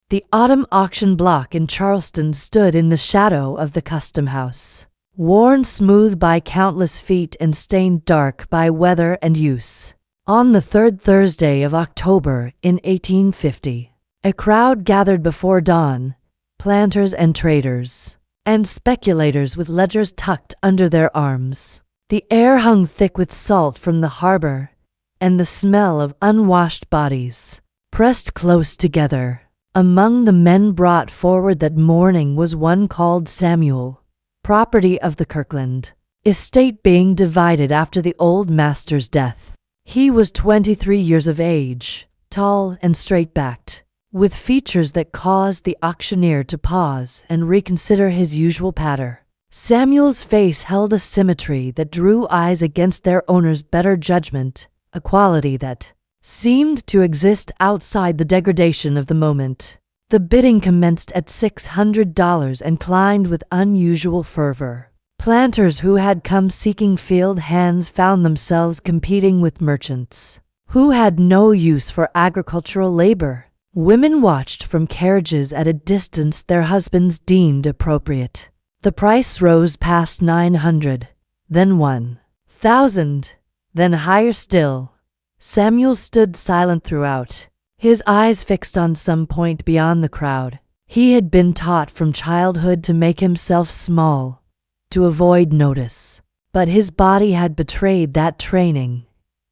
The autumn auction block in Charleston stood in the shadow of the custom house, worn smooth by countless feet and stained dark by weather and use. On the third Thursday of October in 1850, a crowd gathered before dawn, planters and traders, and speculators with ledgers tucked under their arms. The air hung thick with salt from the harbor, and the smell of unwashed bodies. Pressed close together, among the men brought forward that morning was one called Samuel, property of the Kirkland estate being divided after the old master's death. He was 23 years of age, tall and straight-backed, with features that caused the auctioneer to pause and reconsider his usual patter. Samuel's face held a symmetry that drew eyes against their owner's better judgment, a quality that seemed to exist outside the degradation of the moment. The bidding commenced at $600 and climbed with unusual fervor. Planters who had come seeking field hands found themselves competing with merchants who had no use for agricultural labor. Women watched from carriages at a distance their husbands deemed appropriate. The price rose past 900, then 1,000, then higher still. Samuel stood silent throughout, his eyes fixed on some point beyond the crowd. He had been taught from childhood to make himself small, to avoid notice. But his body had betrayed that training.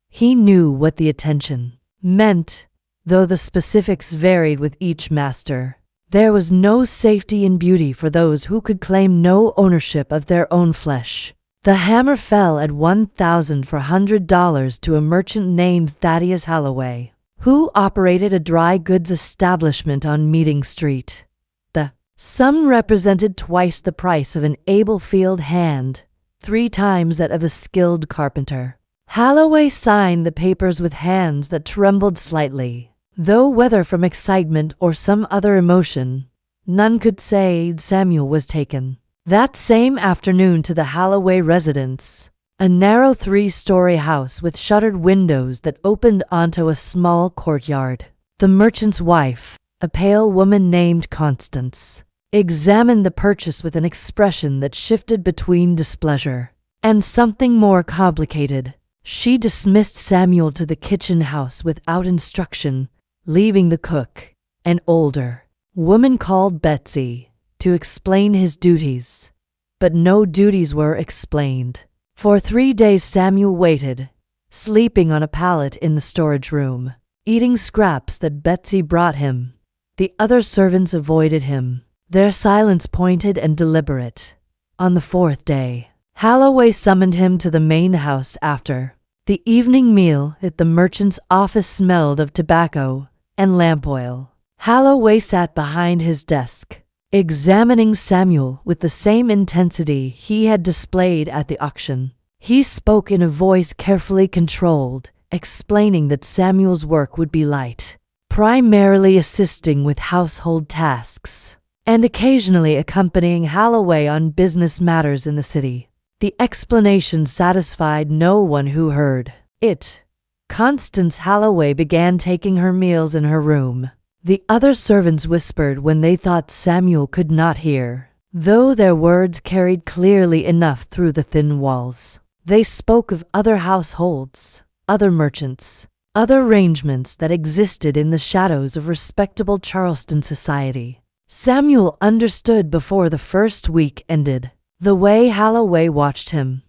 He knew what the attention meant, though the specifics varied with each master. There was no safety in beauty for those who could claim no ownership of their own flesh. The hammer fell at $1,400 to a merchant named Thaddeus Holloway, who operated a dry goods establishment on Meeting Street. The sum represented twice the price of an able field hand, 3 times that of a skilled carpenter. Holloway signed the papers with hands that trembled slightly, though whether from excitement or some other emotion, none could say Samuel was taken. That same afternoon to the Holloway residence, a narrow 3-story house with shuttered windows that opened onto a small courtyard. The merchant's wife, a pale woman named Constance, examined the purchase with an expression that shifted between displeasure and something more complicated. She dismissed Samuel to the kitchen house without instruction, leaving the cook, an older woman called Betsy, to explain his duties. But no duties were explained. For 3 days Samuel waited, sleeping on a pallet in the storage room, eating scraps that Betsy brought him. The other servants avoided him, their silence pointed and deliberate. On the 4th day, Holloway summoned him to the main house after the evening meal. At the merchant's office smelled of tobacco and lamp oil. Holloway sat behind his desk, examining Samuel with the same intensity he had displayed at the auction. He spoke in a voice carefully controlled, explaining that Samuel's work would be light, primarily assisting with household tasks, and occasionally accompanying Holloway on business matters in the city. The explanation satisfied no one who heard it. Constance Holloway began taking her meals in her room. The other servants whispered when they thought Samuel could not hear, though their words carried clearly enough through the thin walls. They spoke of other households, other merchants, other arrangements that existed in the shadows of respectable Charleston society. Samuel understood before the first week ended. The way Holloway watched him,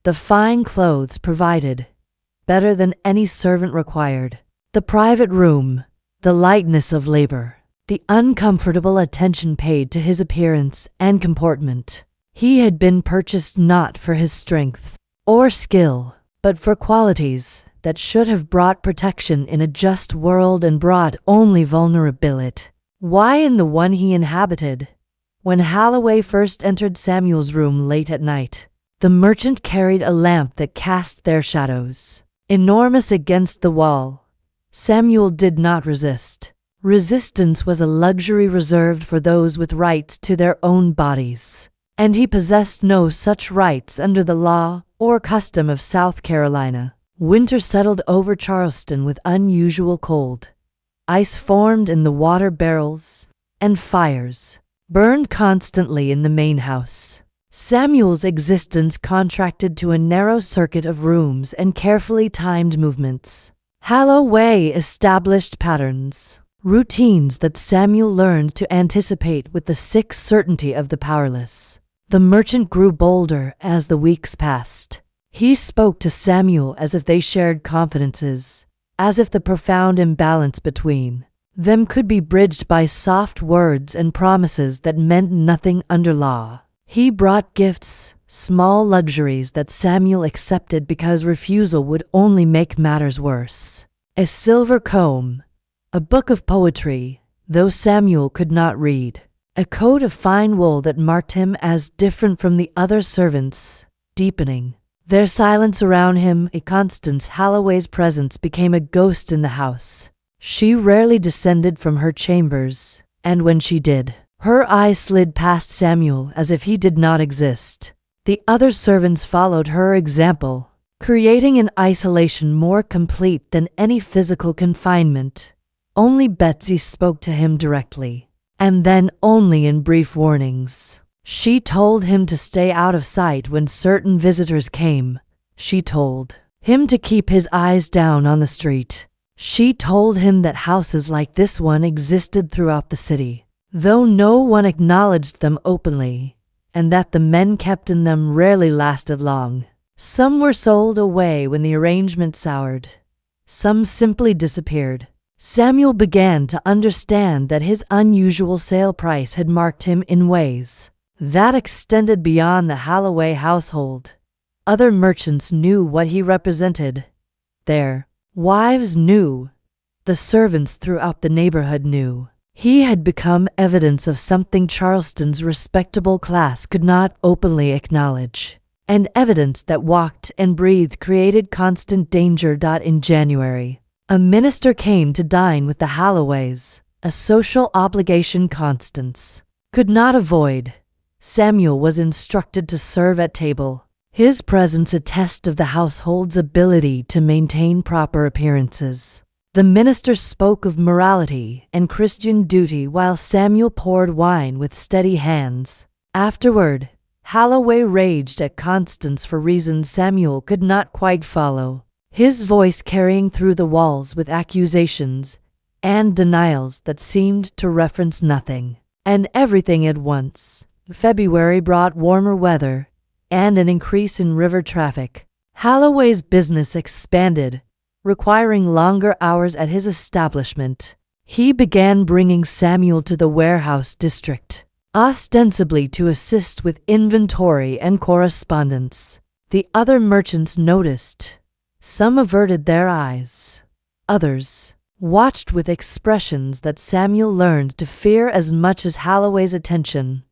the fine clothes provided, better than any servant required, the private room, the lightness of labor, the uncomfortable attention paid to his appearance and comportment. He had been purchased not for his strength or skill, but for qualities that should have brought protection in a just world and brought only vulnerability. Why in the one he inhabited? When Holloway first entered Samuel's room late at night, the merchant carried a lamp that cast their shadows, enormous against the wall. Samuel did not resist. Resistance was a luxury reserved for those with rights to their own bodies, and he possessed no such rights under the law or custom of South Carolina. Winter settled over Charleston with unusual cold. Ice formed in the water barrels, and fires burned constantly in the main house. Samuel's existence contracted to a narrow circuit of rooms and carefully timed movements. Holloway established patterns, routines that Samuel learned to anticipate with the sick certainty of the powerless. The merchant grew bolder as the weeks passed. He spoke to Samuel as if they shared confidences, as if the profound imbalance between them could be bridged by soft words and promises that meant nothing under law. He brought gifts, small luxuries that Samuel accepted because refusal would only make matters worse. A silver comb, a book of poetry, though Samuel could not read, a coat of fine wool that marked him as different from the other servants, deepening their silence around him. Constance Holloway's presence became a ghost in the house. She rarely descended from her chambers, and when she did, her eyes slid past Samuel as if he did not exist. The other servants followed her example, creating an isolation more complete than any physical confinement. Only Betsy spoke to him directly, and then only in brief warnings. She told him to stay out of sight when certain visitors came. She told him to keep his eyes down on the street. She told him that houses like this one existed throughout the city, though no one acknowledged them openly, and that the men kept in them rarely lasted long. Some were sold away when the arrangement soured. Some simply disappeared. Samuel began to understand that his unusual sale price had marked him in ways that extended beyond the Holloway household. Other merchants knew what he represented. Their wives knew. The servants throughout the neighborhood knew. He had become evidence of something Charleston's respectable class could not openly acknowledge, and evidence that walked and breathed created constant danger. In January, a minister came to dine with the Holloways, a social obligation Constance could not avoid. Samuel was instructed to serve at table, his presence a test of the household's ability to maintain proper appearances. The minister spoke of morality and Christian duty while Samuel poured wine with steady hands. Afterward, Holloway raged at Constance for reasons Samuel could not quite follow, his voice carrying through the walls with accusations and denials that seemed to reference nothing and everything at once. February brought warmer weather and an increase in river traffic. Holloway's business expanded, requiring longer hours at his establishment. He began bringing Samuel to the warehouse district, ostensibly to assist with inventory and correspondence. The other merchants noticed. Some averted their eyes. Others watched with expressions that Samuel learned to fear as much as Holloway's attention.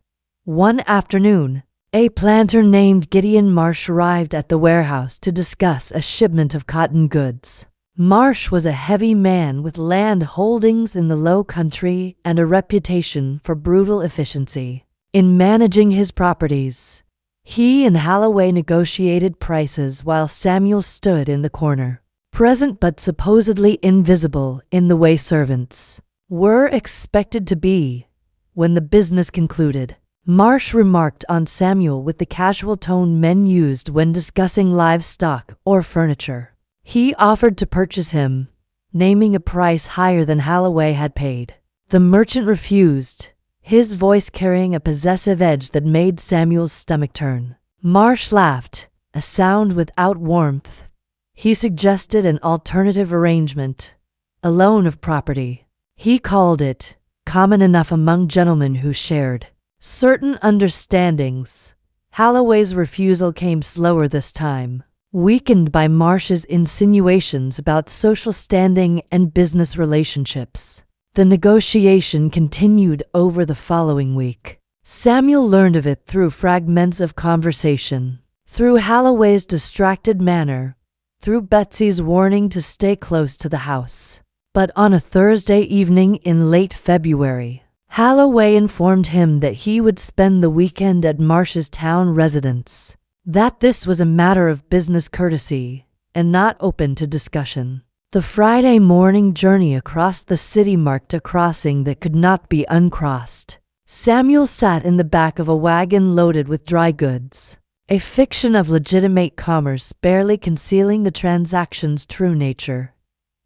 One afternoon, a planter named Gideon Marsh arrived at the warehouse to discuss a shipment of cotton goods. Marsh was a heavy man with land holdings in the low country and a reputation for brutal efficiency. In managing his properties, he and Holloway negotiated prices while Samuel stood in the corner, present but supposedly invisible in the way servants were expected to be. When the business concluded, Marsh remarked on Samuel with the casual tone men used when discussing livestock or furniture. He offered to purchase him, naming a price higher than Holloway had paid. The merchant refused, his voice carrying a possessive edge that made Samuel's stomach turn. Marsh laughed, a sound without warmth. He suggested an alternative arrangement, a loan of property. He called it, common enough among gentlemen who shared certain understandings. Holloway's refusal came slower this time, weakened by Marsh's insinuations about social standing and business relationships. The negotiation continued over the following week. Samuel learned of it through fragments of conversation, through Holloway's distracted manner, through Betsy's warning to stay close to the house. But on a Thursday evening in late February, Holloway informed him that he would spend the weekend at Marsh's town residence, that this was a matter of business courtesy and not open to discussion. The Friday morning journey across the city marked a crossing that could not be uncrossed. Samuel sat in the back of a wagon loaded with dry goods, a fiction of legitimate commerce barely concealing the transaction's true nature.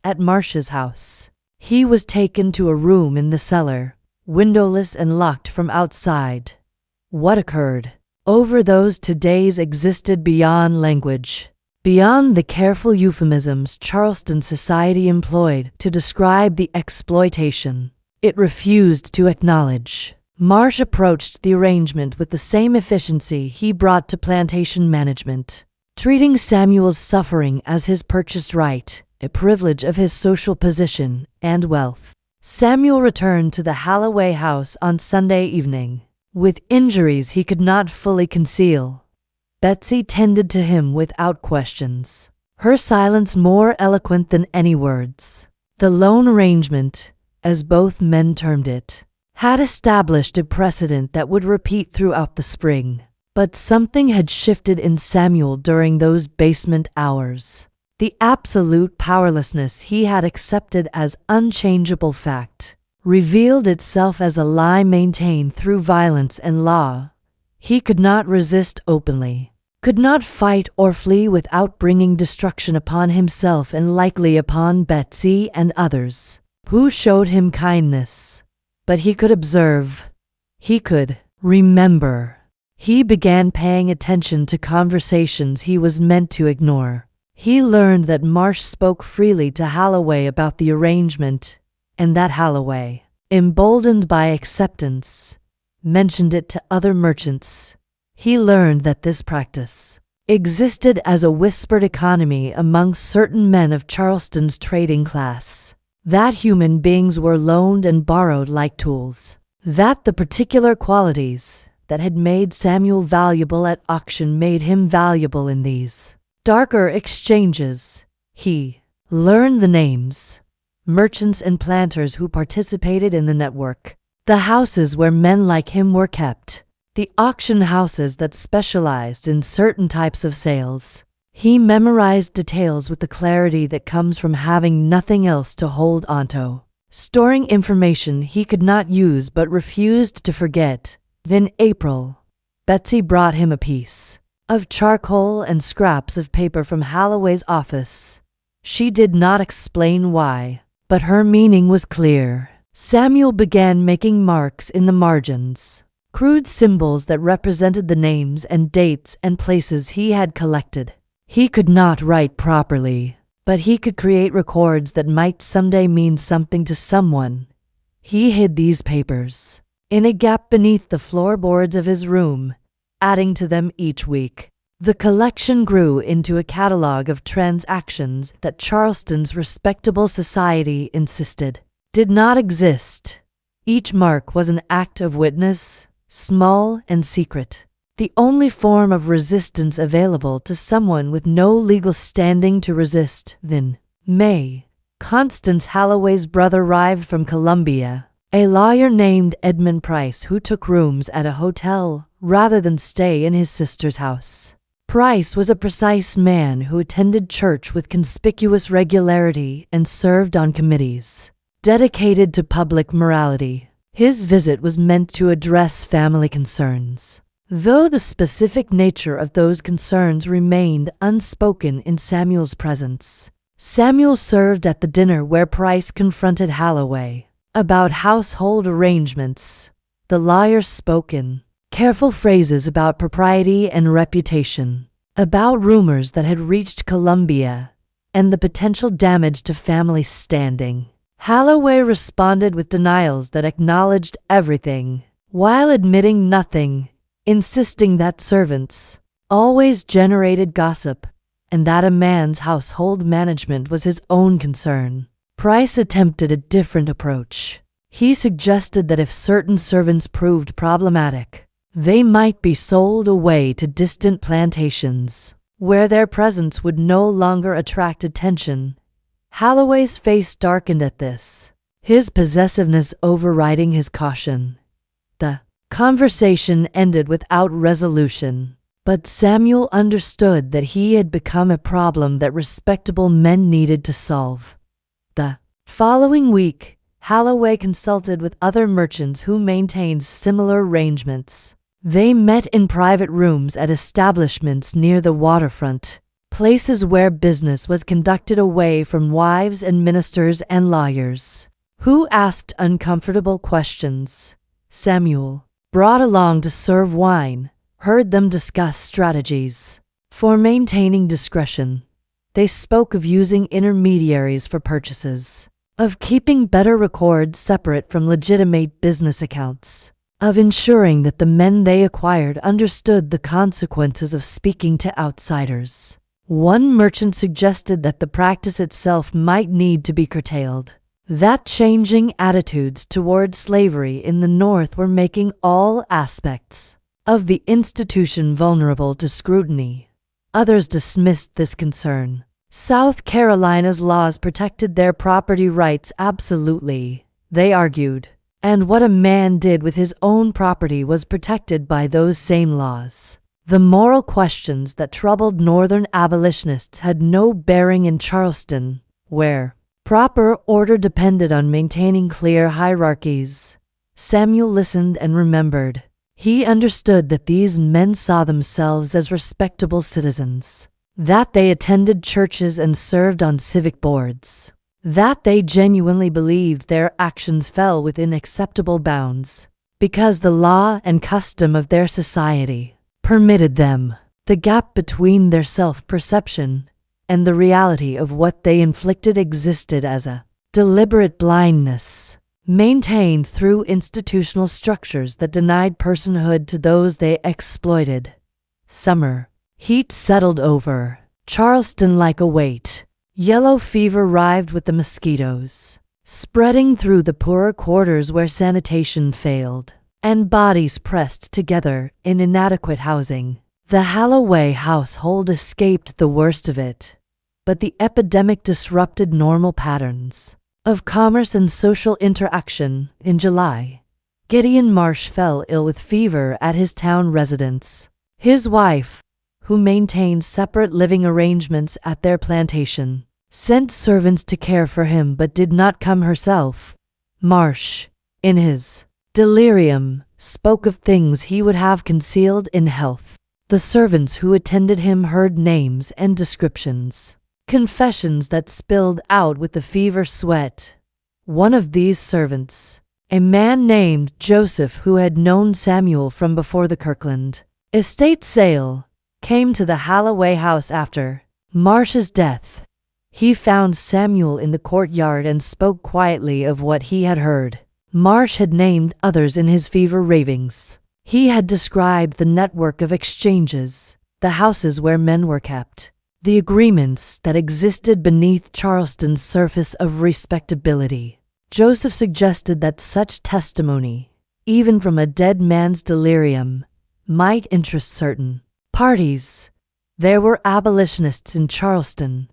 At Marsh's house, he was taken to a room in the cellar, windowless and locked from outside. What occurred over those 2 days existed beyond language, beyond the careful euphemisms Charleston society employed to describe the exploitation it refused to acknowledge. Marsh approached the arrangement with the same efficiency he brought to plantation management, treating Samuel's suffering as his purchased right, a privilege of his social position and wealth. Samuel returned to the Holloway house on Sunday evening, with injuries he could not fully conceal. Betsy tended to him without questions, her silence more eloquent than any words. The loan arrangement, as both men termed it, had established a precedent that would repeat throughout the spring. But something had shifted in Samuel during those basement hours. The absolute powerlessness he had accepted as unchangeable fact revealed itself as a lie maintained through violence and law. He could not resist openly, could not fight or flee without bringing destruction upon himself and likely upon Betsy and others who showed him kindness. But he could observe. He could remember. He began paying attention to conversations he was meant to ignore. He learned that Marsh spoke freely to Holloway about the arrangement, and that Holloway, emboldened by acceptance, mentioned it to other merchants. He learned that this practice existed as a whispered economy among certain men of Charleston's trading class, that human beings were loaned and borrowed like tools, that the particular qualities that had made Samuel valuable at auction made him valuable in these darker exchanges. He learned the names, merchants and planters who participated in the network, the houses where men like him were kept, the auction houses that specialized in certain types of sales. He memorized details with the clarity that comes from having nothing else to hold onto, storing information he could not use but refused to forget. In April, Betsy brought him a piece of charcoal and scraps of paper from Holloway's office. She did not explain why, but her meaning was clear. Samuel began making marks in the margins, crude symbols that represented the names and dates and places he had collected. He could not write properly, but he could create records that might someday mean something to someone. He hid these papers in a gap beneath the floorboards of his room, adding to them each week. The collection grew into a catalog of transactions that Charleston's respectable society insisted did not exist. Each mark was an act of witness, small and secret, the only form of resistance available to someone with no legal standing to resist. Then, May, Constance Holloway's brother arrived from Columbia, a lawyer named Edmund Price who took rooms at a hotel rather than stay in his sister's house. Price was a precise man who attended church with conspicuous regularity and served on committees dedicated to public morality. His visit was meant to address family concerns, though the specific nature of those concerns remained unspoken in Samuel's presence. Samuel served at the dinner where Price confronted Holloway about household arrangements. The lawyer spoke in careful phrases about propriety and reputation, about rumors that had reached Columbia, and the potential damage to family standing. Holloway responded with denials that acknowledged everything, while admitting nothing, insisting that servants always generated gossip, and that a man's household management was his own concern. Price attempted a different approach. He suggested that if certain servants proved problematic, they might be sold away to distant plantations, where their presence would no longer attract attention. Holloway's face darkened at this, his possessiveness overriding his caution. The conversation ended without resolution. But Samuel understood that he had become a problem that respectable men needed to solve. The following week, Holloway consulted with other merchants who maintained similar arrangements. They met in private rooms at establishments near the waterfront, places where business was conducted away from wives and ministers and lawyers, who asked uncomfortable questions. Samuel, brought along to serve wine, heard them discuss strategies for maintaining discretion. They spoke of using intermediaries for purchases, of keeping better records separate from legitimate business accounts, of ensuring that the men they acquired understood the consequences of speaking to outsiders. One merchant suggested that the practice itself might need to be curtailed, that changing attitudes toward slavery in the North were making all aspects of the institution vulnerable to scrutiny. Others dismissed this concern. South Carolina's laws protected their property rights absolutely, they argued, and what a man did with his own property was protected by those same laws. The moral questions that troubled Northern abolitionists had no bearing in Charleston, where proper order depended on maintaining clear hierarchies. Samuel listened and remembered. He understood that these men saw themselves as respectable citizens, that they attended churches and served on civic boards, that they genuinely believed their actions fell within acceptable bounds, because the law and custom of their society permitted them. The gap between their self-perception and the reality of what they inflicted existed as a deliberate blindness, maintained through institutional structures that denied personhood to those they exploited. Summer. Heat settled over Charleston like a weight. Yellow fever arrived with the mosquitoes, spreading through the poorer quarters where sanitation failed, and bodies pressed together in inadequate housing. The Holloway household escaped the worst of it, but the epidemic disrupted normal patterns of commerce and social interaction. In July, Gideon Marsh fell ill with fever at his town residence. His wife, who maintained separate living arrangements at their plantation, sent servants to care for him but did not come herself. Marsh, in his delirium, spoke of things he would have concealed in health. The servants who attended him heard names and descriptions, confessions that spilled out with the fever sweat. One of these servants, a man named Joseph who had known Samuel from before the Kirkland estate sale, came to the Holloway house after Marsh's death. He found Samuel in the courtyard and spoke quietly of what he had heard. Marsh had named others in his fever ravings. He had described the network of exchanges, the houses where men were kept, the agreements that existed beneath Charleston's surface of respectability. Joseph suggested that such testimony, even from a dead man's delirium, might interest certain parties. There were abolitionists in Charleston,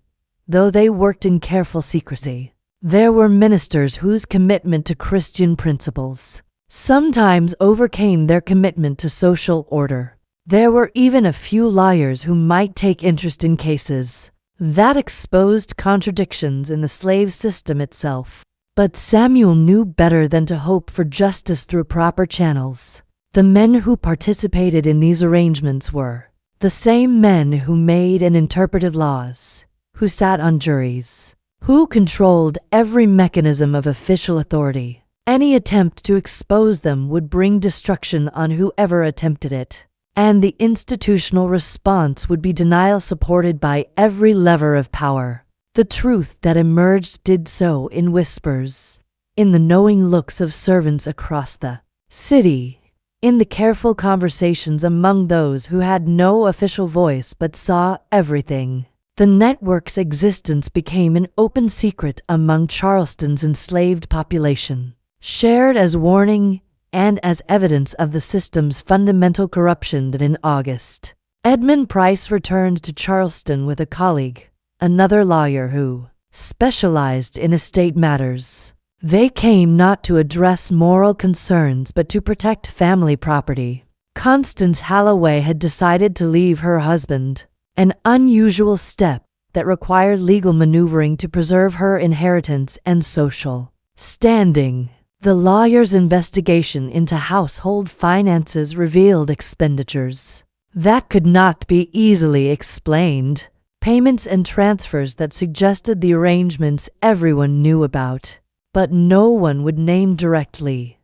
though they worked in careful secrecy. There were ministers whose commitment to Christian principles sometimes overcame their commitment to social order. There were even a few lawyers who might take interest in cases that exposed contradictions in the slave system itself. But Samuel knew better than to hope for justice through proper channels. The men who participated in these arrangements were the same men who made and interpreted laws, who sat on juries, who controlled every mechanism of official authority. Any attempt to expose them would bring destruction on whoever attempted it, and the institutional response would be denial supported by every lever of power. The truth that emerged did so in whispers, in the knowing looks of servants across the city, in the careful conversations among those who had no official voice but saw everything. The network's existence became an open secret among Charleston's enslaved population, shared as warning and as evidence of the system's fundamental corruption. That in August, Edmund Price returned to Charleston with a colleague, another lawyer who specialized in estate matters. They came not to address moral concerns but to protect family property. Constance Holloway had decided to leave her husband, an unusual step that required legal maneuvering to preserve her inheritance and social standing. The lawyer's investigation into household finances revealed expenditures that could not be easily explained, payments and transfers that suggested the arrangements everyone knew about, but no one would name directly.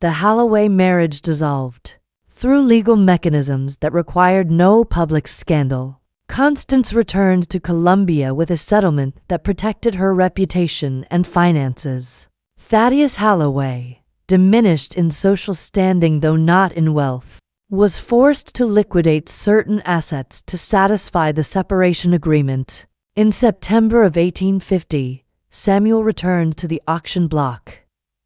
The Holloway marriage dissolved through legal mechanisms that required no public scandal. Constance returned to Columbia with a settlement that protected her reputation and finances. Thaddeus Holloway, diminished in social standing though not in wealth, was forced to liquidate certain assets to satisfy the separation agreement. In September of 1850, Samuel returned to the auction block.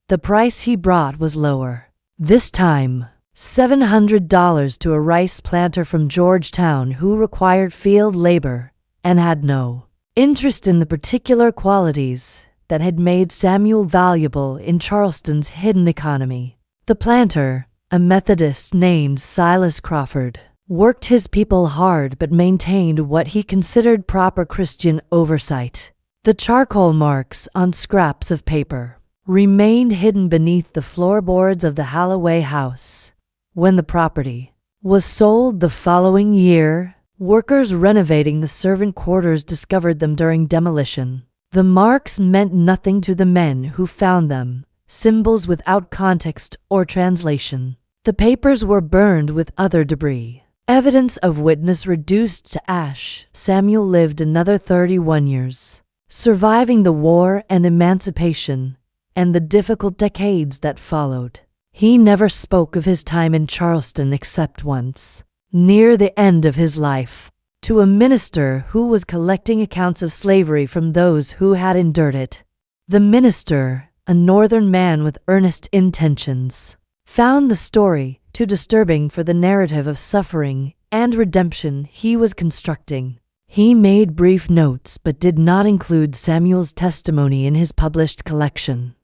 The price he brought was lower. This time, $700 to a rice planter from Georgetown who required field labor and had no interest in the particular qualities that had made Samuel valuable in Charleston's hidden economy. The planter, a Methodist named Silas Crawford, worked his people hard but maintained what he considered proper Christian oversight. The charcoal marks on scraps of paper remained hidden beneath the floorboards of the Holloway house. When the property was sold the following year, workers renovating the servant quarters discovered them during demolition. The marks meant nothing to the men who found them, symbols without context or translation. The papers were burned with other debris, evidence of witness reduced to ash. Samuel lived another 31 years, surviving the war and emancipation and the difficult decades that followed. He never spoke of his time in Charleston except once, near the end of his life, to a minister who was collecting accounts of slavery from those who had endured it. The minister, a northern man with earnest intentions, found the story too disturbing for the narrative of suffering and redemption he was constructing. He made brief notes but did not include Samuel's testimony in his published collection.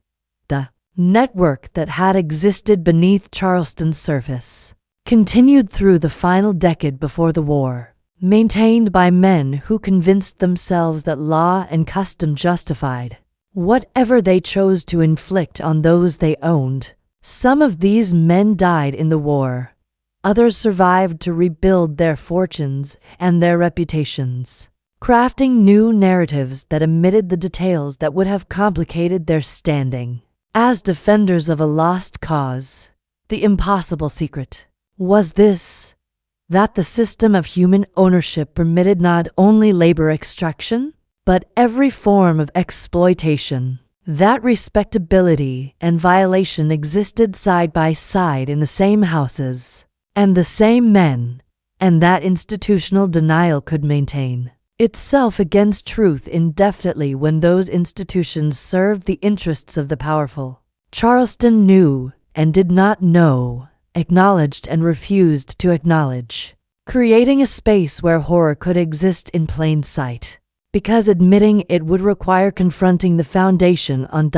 The network that had existed beneath Charleston's surface continued through the final decade before the war, maintained by men who convinced themselves that law and custom justified whatever they chose to inflict on those they owned. Some of these men died in the war. Others survived to rebuild their fortunes and their reputations, crafting new narratives that omitted the details that would have complicated their standing as defenders of a lost cause. The impossible secret was this: that the system of human ownership permitted not only labor extraction, but every form of exploitation. That respectability and violation existed side by side in the same houses and the same men, and that institutional denial could maintain itself against truth indefinitely when those institutions served the interests of the powerful. Charleston knew and did not know, acknowledged and refused to acknowledge, creating a space where horror could exist in plain sight, because admitting it would require confronting the foundation on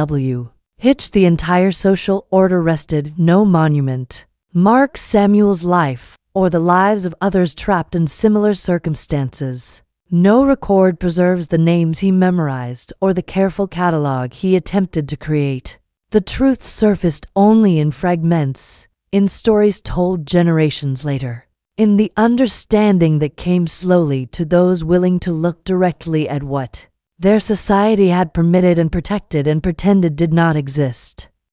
which the entire social order rested. No monument marks Samuel's life or the lives of others trapped in similar circumstances. No record preserves the names he memorized or the careful catalog he attempted to create. The truth surfaced only in fragments, in stories told generations later, in the understanding that came slowly to those willing to look directly at what their society had permitted and protected and pretended did not exist.